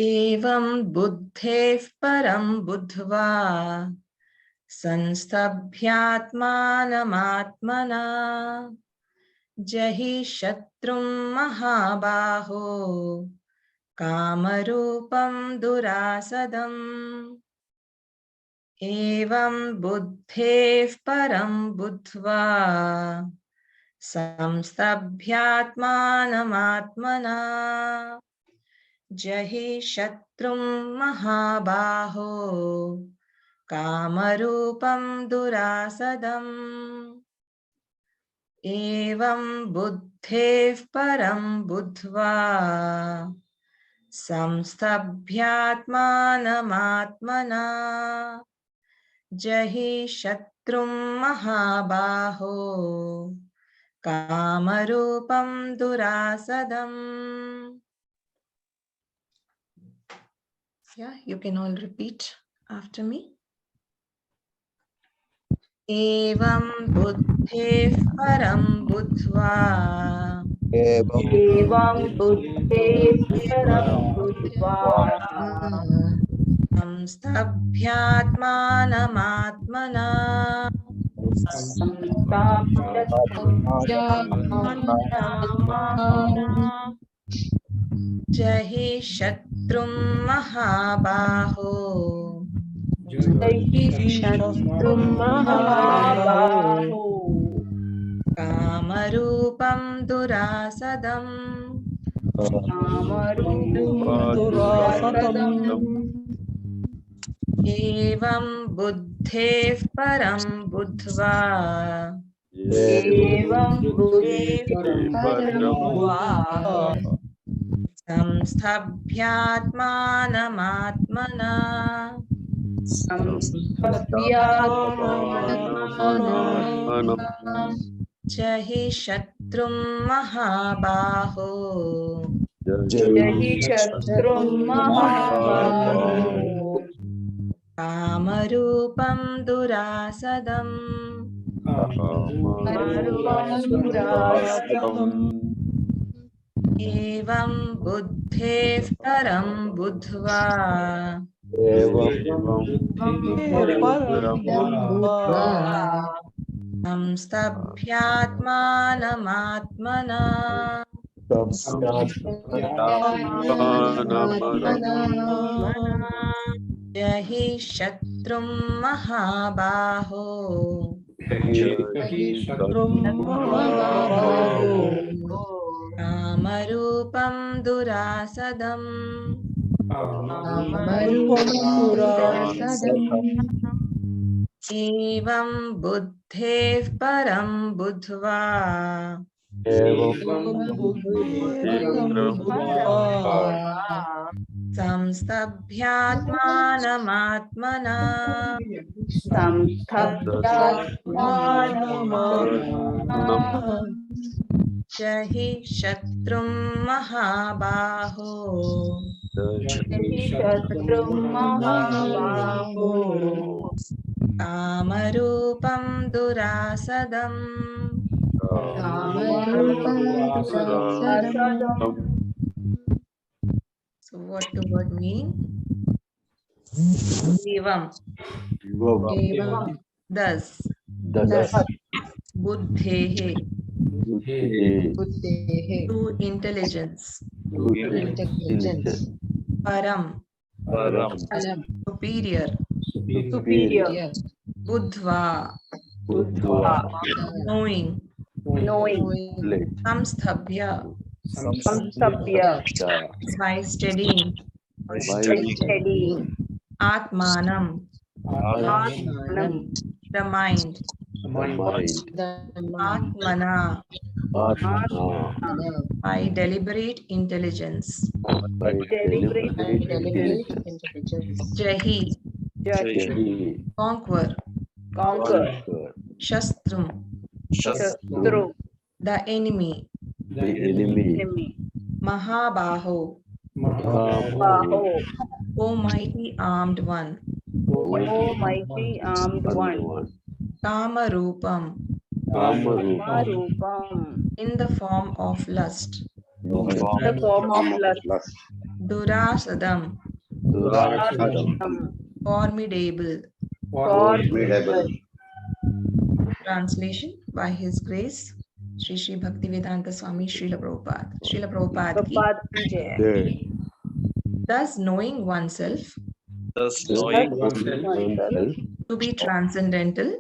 Evam buddhev param buddhva संस्तभ्यात्मानमात्मना जहि शत्रुं महाबाहो कामरूपं दुरासदम् एवं बुद्धेः परं बुद्ध्वा संस्तभ्यात्मानमात्मना जहि शत्रुं महाबाहो कामरूपं दुरासदम् एवं बुद्धेः परं बुद्ध्वा संस्तभ्यात्मानमात्मना जहि शत्रुं महाबाहो कामरूपं दुरासदम्. Yeah, you can all repeat after me. Evam buddhev param buddhva Evam buddhe param buddhva samstabhyatmanamatmana jahi shatrum mahabaho Shatrum mahabaho kamarupam durasadam evam buddhev param buddhva Evam buddhe param buddhva samsthabhyatmanamatmana jahi shatrum mahabaho Jahi shatrum mahabaho kamarupam durasadam evam buddhev param buddhva samstabhyatmanamatmana jahi shatrum mahabaho kamarupam durasadam evam buddhev param buddhva samstabhyatmanamatmana jahi shatrum mahabaho kamarupam durasadam. So what the word mean? Evam. Thus. Buddhehe. Through intelligence. Param. Superior. Buddhva. Knowing. Samsthabhya. By studying. Atmanam. The mind. Atmana. By deliberate intelligence. Jahi. Conquer. Shastrum. The enemy. Mahabaho. O mighty armed one. Kamarupam. In the form of lust. Durasadam, Durasadam, formidable. formidable. Translation by His Grace, Sri Sri Bhaktivedanta Swami Srila Prabhupada. Srila Prabhupada ki. Prabhupada ki jai. Thus knowing oneself Thus Thus knowing knowing oneself to be transcendental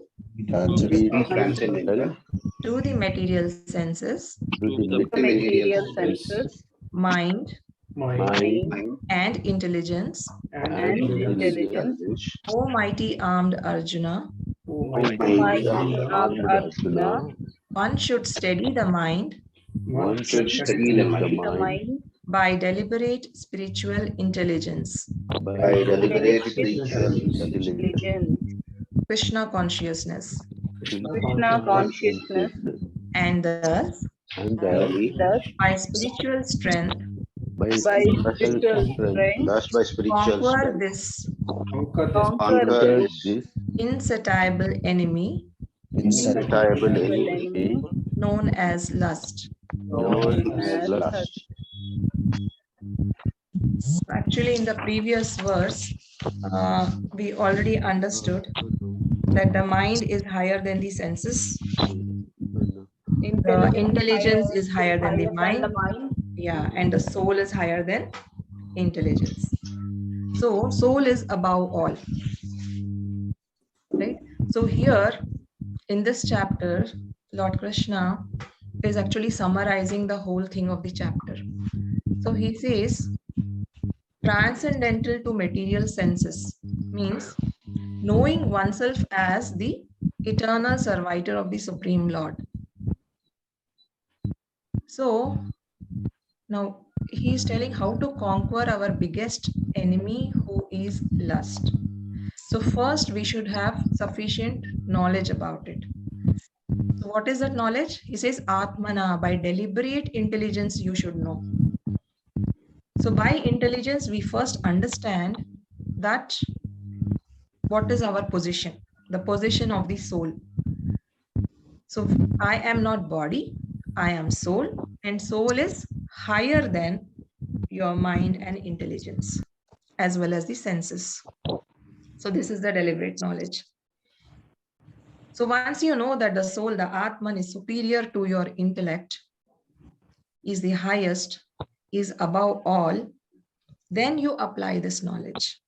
to be transcendental to the material senses, to to the the material senses, mind, mind, and intelligence, and intelligence, O mighty armed Arjuna, mighty armed Arjuna, one should steady the mind one should study the mind by deliberate spiritual intelligence, by deliberate spiritual intelligence, Krishna consciousness, Krishna consciousness, and thus, and thus by spiritual strength, by spiritual strength, conquer this conquer this insatiable enemy insatiable enemy known as lust. known as lust. Actually, in the previous verse, we already understood that the mind is higher than the senses, the intelligence is higher than the mind, yeah, and the soul is higher than intelligence. So, soul is above all, right? So here, in this chapter, Lord Krishna is actually summarizing the whole thing of the chapter. So he says, transcendental to material senses means knowing oneself as the eternal servitor of the Supreme Lord. So now he is telling how to conquer our biggest enemy, who is lust. So first we should have sufficient knowledge about it. So what is that knowledge? He says Atmana, by deliberate intelligence you should know. So by intelligence we first understand that what is our position, the position of the soul. So I am not body, I am soul, and soul is higher than your mind and intelligence, as well as the senses. So this is the deliberate knowledge. So once you know that the soul, the Atman, is superior to your intellect, is the highest, is above all, then you apply this knowledge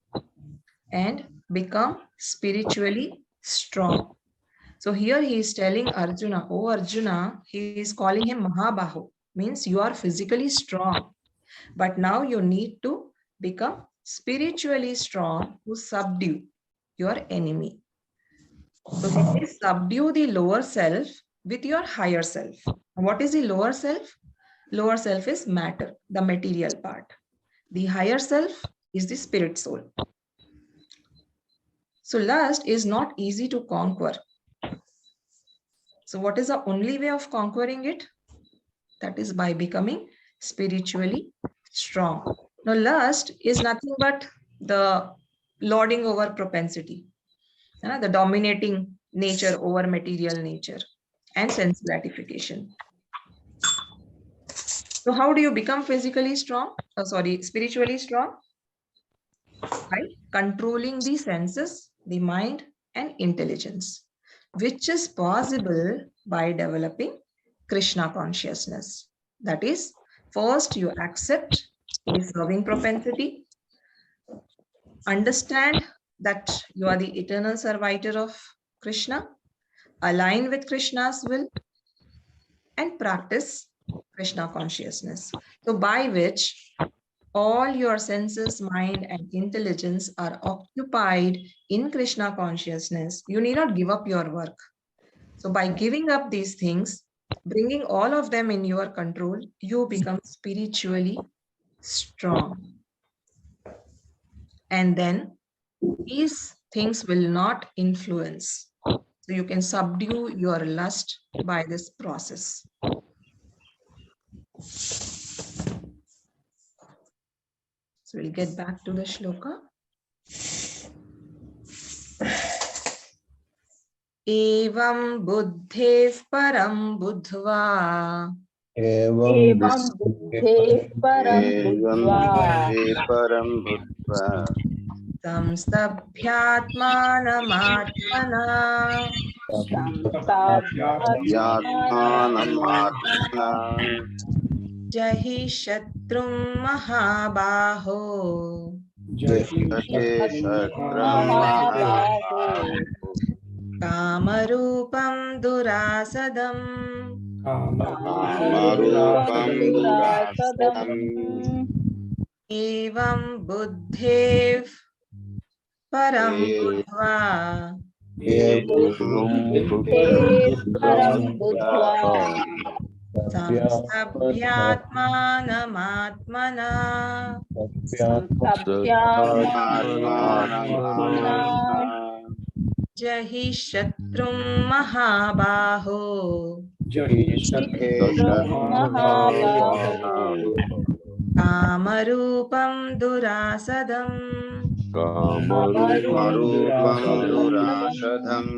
and become spiritually strong. So here he is telling Arjuna, oh Arjuna, he is calling him Mahabahu, means you are physically strong, but now you need to become spiritually strong to subdue your enemy. So he says, subdue the lower self with your higher self. What is the lower self? Lower self is matter, the material part. The higher self is the spirit soul. So lust is not easy to conquer. So what is the only way of conquering it? That is by becoming spiritually strong. Now lust is nothing but the lording over propensity, the dominating nature over material nature and sense gratification. So how do you become physically strong? Spiritually strong? By controlling the senses, the mind and intelligence, which is possible by developing Krishna consciousness. That is, first you accept the serving propensity, understand that you are the eternal servitor of Krishna, align with Krishna's will, and practice Krishna consciousness. So by which all your senses, mind, and intelligence are occupied in Krishna consciousness. You need not give up your work. So by giving up these things, bringing all of them in your control, you become spiritually strong. And then these things will not influence. So you can subdue your lust by this process. So we'll get back to the shloka. Evam buddhev param buddhva एवं बुद्धेः परं एवं बुद्ध्वा बुद्धे परं भूत्वा संस्तभ्यात्मानमात्मना यात्मानमात्मना जहि शत्रुं महाबाहो जहे शत्रं महाबाहो महाबाहो कामरूपं दुरासदम् कामरूपं कामरूपं दुरासदम् दुरासदम् एवं बुद्धेः परं बुद्ध्वा एवं बुद्धेः परं बुद्ध्वा बुद्ध्वा संस्तभ्यात्मानमात्मना संस्तभ्यात्मानमात्मना जहि शत्रुं महाबाहो जहे शत्रुं महाबाहो कामरूपं दुरासदम् कामरूपं कामरूपं दुरासदम् दुराशधम्